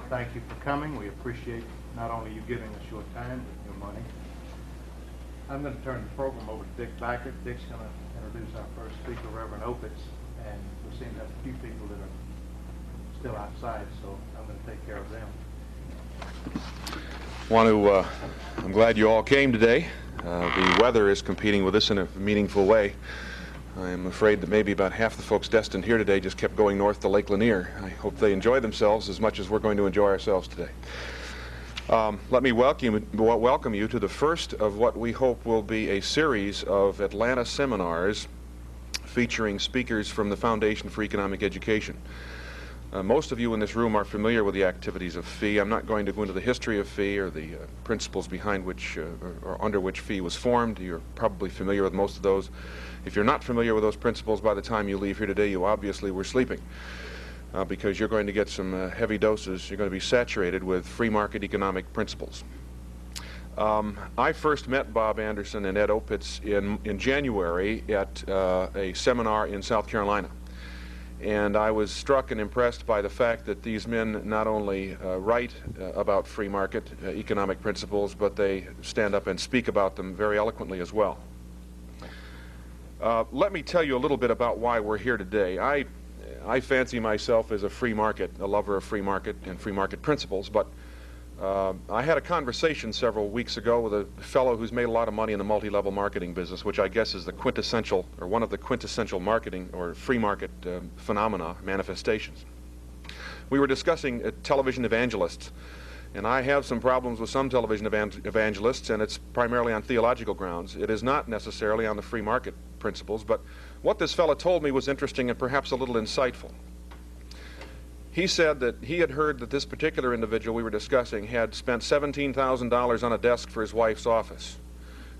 thank you for coming. We appreciate not only you giving us your time, but your money. I'm going to turn the program over to Dick Backert. Dick's going to introduce our first speaker, Reverend Opitz, and we seem to have a few people that are still outside, so I'm going to take care of them. I'm glad you all came today. The weather is competing with us in a meaningful way. I'm afraid that maybe about half the folks destined here today just kept going north to Lake Lanier. I hope they enjoy themselves as much as we're going to enjoy ourselves today. Let me welcome you to the first of what we hope will be a series of Atlanta seminars featuring speakers from the Foundation for Economic Education. Most of you in this room are familiar with the activities of Fee. I'm not going to go into the history of Fee or the principles behind which or under which Fee was formed. You're probably familiar with most of those. If you're not familiar with those principles by the time you leave here today, you obviously were sleeping because you're going to get some heavy doses. You're going to be saturated with free market economic principles. I first met Bob Anderson and Ed Opitz in January at a seminar in South Carolina. And I was struck and impressed by the fact that these men not only write about free market economic principles, but they stand up and speak about them very eloquently as well. Let me tell you a little bit about why we're here today. I fancy myself as a lover of free market and free market principles, but I had a conversation several weeks ago with a fellow who's made a lot of money in the multi-level marketing business, which I guess is the quintessential, or one of the quintessential marketing or free market manifestations. We were discussing television evangelists, and I have some problems with some television evangelists, and it's primarily on theological grounds. It is not necessarily on the free market principles, but what this fellow told me was interesting and perhaps a little insightful. He said that he had heard that this particular individual we were discussing had spent $17,000 on a desk for his wife's office.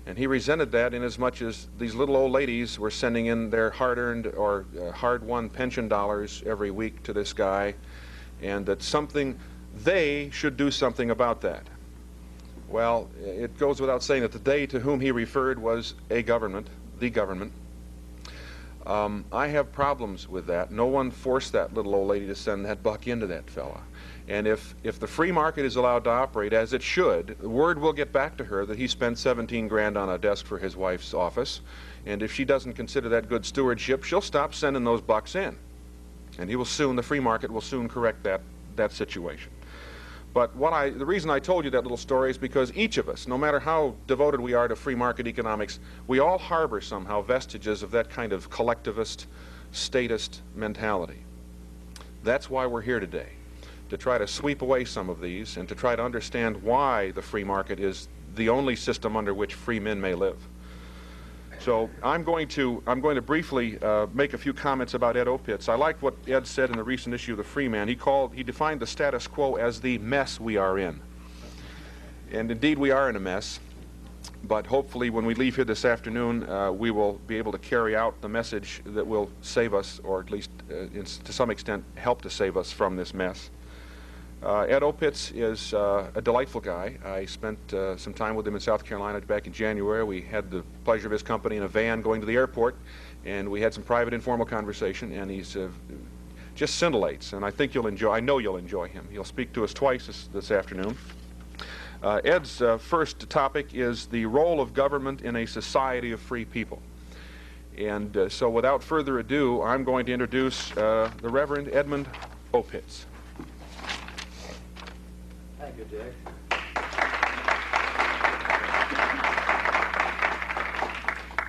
And he resented that inasmuch as these little old ladies were sending in their hard-earned or hard-won pension dollars every week to this guy, and that they should do something about that. Well, it goes without saying that the they to whom he referred was the government. I have problems with that. No one forced that little old lady to send that buck into that fella. And if the free market is allowed to operate as it should, the word will get back to her that he spent 17 grand on a desk for his wife's office. And if she doesn't consider that good stewardship, she'll stop sending those bucks in. And the free market will soon correct that situation. But the reason I told you that little story is because each of us, no matter how devoted we are to free market economics, we all harbor somehow vestiges of that kind of collectivist, statist mentality. That's why we're here today, to try to sweep away some of these and to try to understand why the free market is the only system under which free men may live. So I'm going to briefly make a few comments about Ed Opitz. I like what Ed said in the recent issue of the Free Man. He defined the status quo as the mess we are in. And indeed we are in a mess, but hopefully when we leave here this afternoon we will be able to carry out the message that will save us, or at least to some extent help to save us from this mess. Ed Opitz is a delightful guy. I spent some time with him in South Carolina back in January. We had the pleasure of his company in a van going to the airport, and we had some private informal conversation, and he's just scintillates, and I know you'll enjoy him. He'll speak to us twice this afternoon. Ed's first topic is the role of government in a society of free people. And so without further ado, I'm going to introduce the Reverend Edmund Opitz. Thank you, Dick.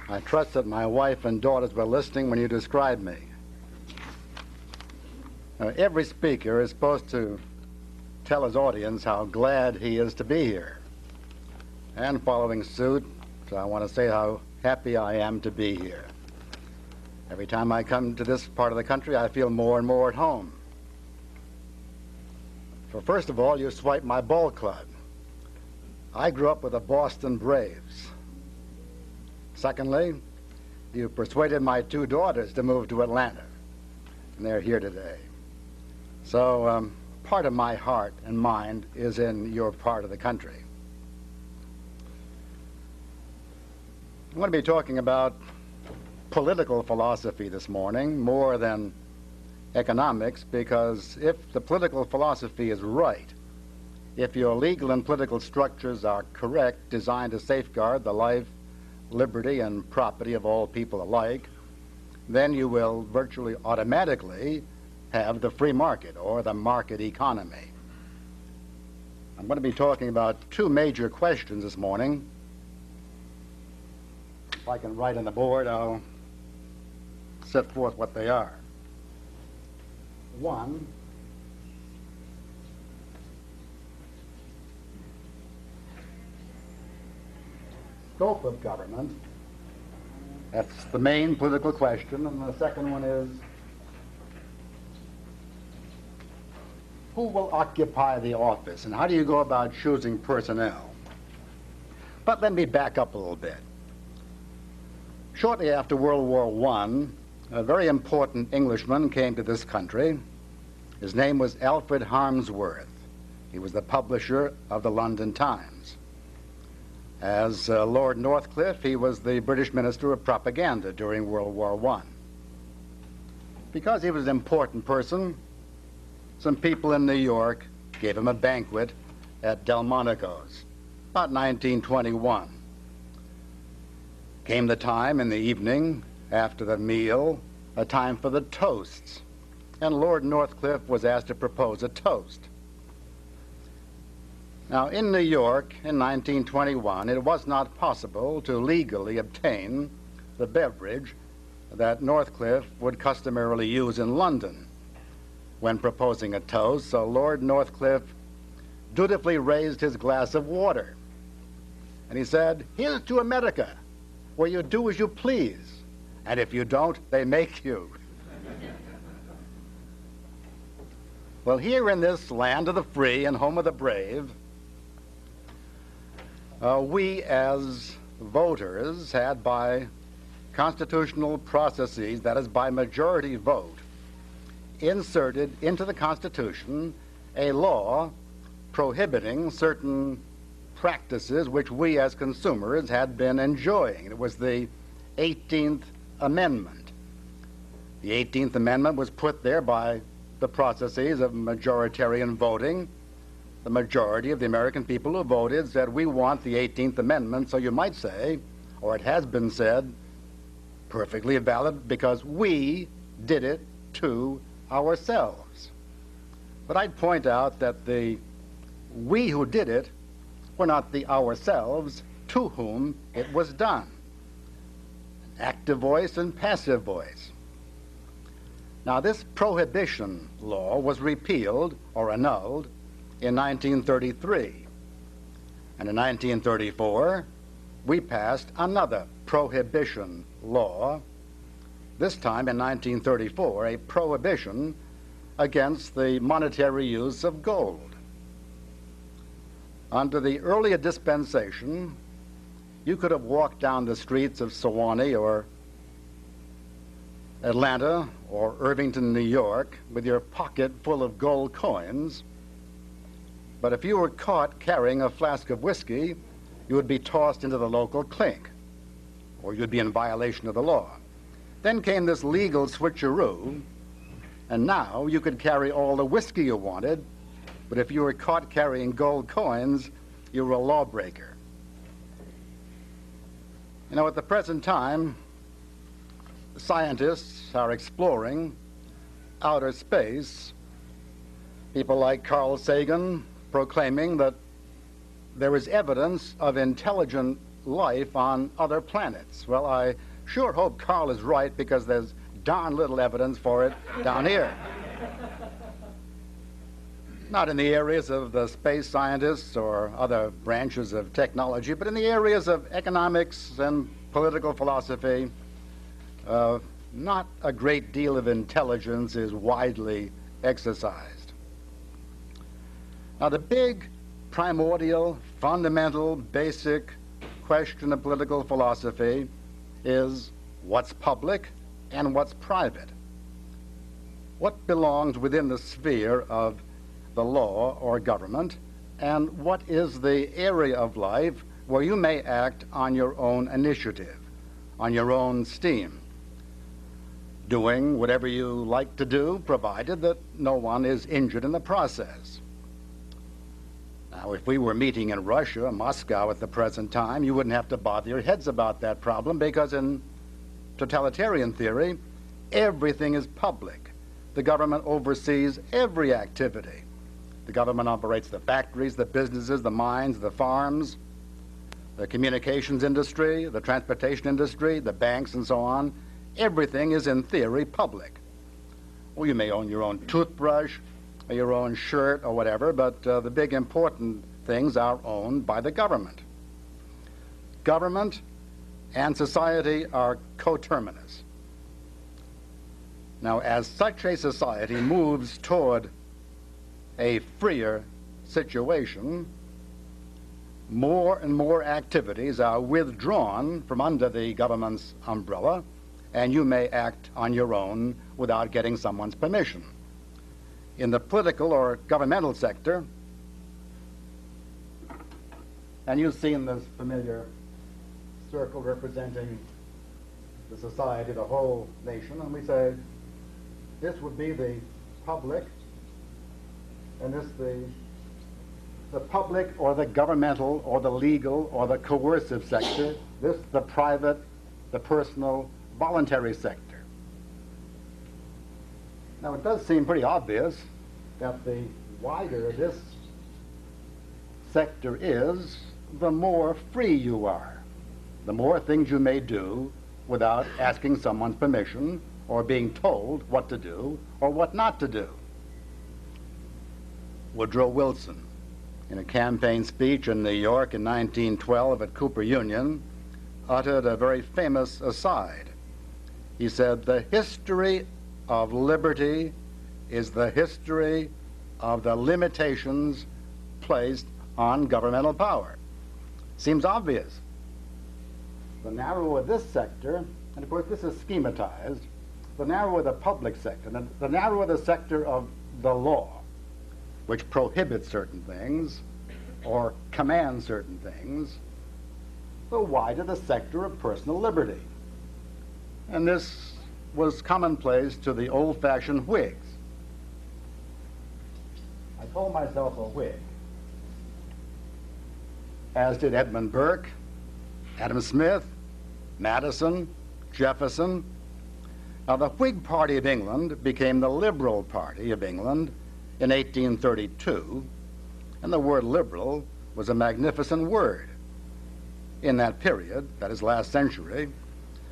I trust that my wife and daughters were listening when you described me. Every speaker is supposed to tell his audience how glad he is to be here. And following suit, I want to say how happy I am to be here. Every time I come to this part of the country, I feel more and more at home. For first of all, you swipe my ball club. I grew up with the Boston Braves. Secondly, you persuaded my two daughters to move to Atlanta, and they're here today. So part of my heart and mind is in your part of the country. I'm going to be talking about political philosophy this morning more than economics, because if the political philosophy is right, if your legal and political structures are correct, designed to safeguard the life, liberty, and property of all people alike, then you will virtually automatically have the free market or the market economy. I'm going to be talking about two major questions this morning. If I can write on the board, I'll set forth what they are. One, scope of government. That's the main political question. And the second one is, who will occupy the office, and how do you go about choosing personnel? But let me back up a little bit. Shortly after World War I, a very important Englishman came to this country. His name was Alfred Harmsworth. He was the publisher of the London Times. As Lord Northcliffe, he was the British Minister of Propaganda during World War I. Because he was an important person, some people in New York gave him a banquet at Delmonico's, about 1921. Came the time in the evening, after the meal, a time for the toasts, and Lord Northcliffe was asked to propose a toast. Now, in New York in 1921, it was not possible to legally obtain the beverage that Northcliffe would customarily use in London when proposing a toast, so Lord Northcliffe dutifully raised his glass of water. And he said, "Here's to America, where you do as you please, and if you don't, they make you." Well, here in this land of the free and home of the brave, we as voters had, by constitutional processes, that is by majority vote, inserted into the Constitution a law prohibiting certain practices which we as consumers had been enjoying. It was the 18th Amendment. The 18th Amendment was put there by the processes of majoritarian voting. The majority of the American people who voted said, we want the 18th Amendment, so you might say, or it has been said, perfectly valid, because we did it to ourselves. But I'd point out that the we who did it were not the ourselves to whom it was done. Active voice and passive voice. Now, this prohibition law was repealed or annulled in 1933. And in 1934, we passed another prohibition law, this time in 1934, a prohibition against the monetary use of gold. Under the earlier dispensation, you could have walked down the streets of Sewanee or Atlanta or Irvington, New York, with your pocket full of gold coins, but if you were caught carrying a flask of whiskey, you would be tossed into the local clink, or you'd be in violation of the law. Then came this legal switcheroo, and now you could carry all the whiskey you wanted, but if you were caught carrying gold coins, you were a lawbreaker. You know, at the present time, scientists are exploring outer space. People like Carl Sagan proclaiming that there is evidence of intelligent life on other planets. Well, I sure hope Carl is right, because there's darn little evidence for it down here. Not in the areas of the space scientists or other branches of technology, but in the areas of economics and political philosophy. Not a great deal of intelligence is widely exercised. Now, the big, primordial, fundamental, basic question of political philosophy is what's public and what's private. What belongs within the sphere of the law or government, and what is the area of life where you may act on your own initiative, on your own steam. doing whatever you like to do, provided that no one is injured in the process. Now, if we were meeting in Russia, Moscow at the present time, you wouldn't have to bother your heads about that problem, because in totalitarian theory, everything is public. The government oversees every activity. The government operates the factories, the businesses, the mines, the farms, the communications industry, the transportation industry, the banks, and so on. Everything is, in theory, public. Well, you may own your own toothbrush, or your own shirt, or whatever, but the big important things are owned by the government. Government and society are coterminous. Now, as such a society moves toward a freer situation, more and more activities are withdrawn from under the government's umbrella, and you may act on your own without getting someone's permission. In the political or governmental sector, and you've seen this familiar circle representing the society, the whole nation, and we say this would be the public, and this the public or the governmental or the legal or the coercive sector, this the private, the personal, voluntary sector. Now, it does seem pretty obvious that the wider this sector is, the more free you are, the more things you may do without asking someone's permission or being told what to do or what not to do. Woodrow Wilson, in a campaign speech in New York in 1912 at Cooper Union, uttered a very famous aside. He said, "The history of liberty is the history of the limitations placed on governmental power." Seems obvious. The narrower this sector, and of course this is schematized, the narrower the public sector, the narrower the sector of the law, which prohibits certain things or commands certain things, the wider the sector of personal liberty. And this was commonplace to the old-fashioned Whigs. I call myself a Whig, as did Edmund Burke, Adam Smith, Madison, Jefferson. Now, the Whig Party of England became the Liberal Party of England in 1832, and the word liberal was a magnificent word in that period, that is last century.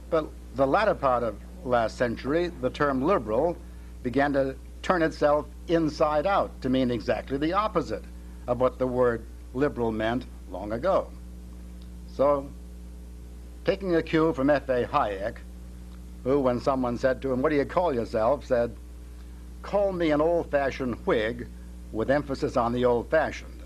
But the latter part of last century, the term liberal began to turn itself inside out to mean exactly the opposite of what the word liberal meant long ago. So, taking a cue from F.A. Hayek, who, when someone said to him, "What do you call yourself?" said, "Call me an old-fashioned Whig with emphasis on the old-fashioned."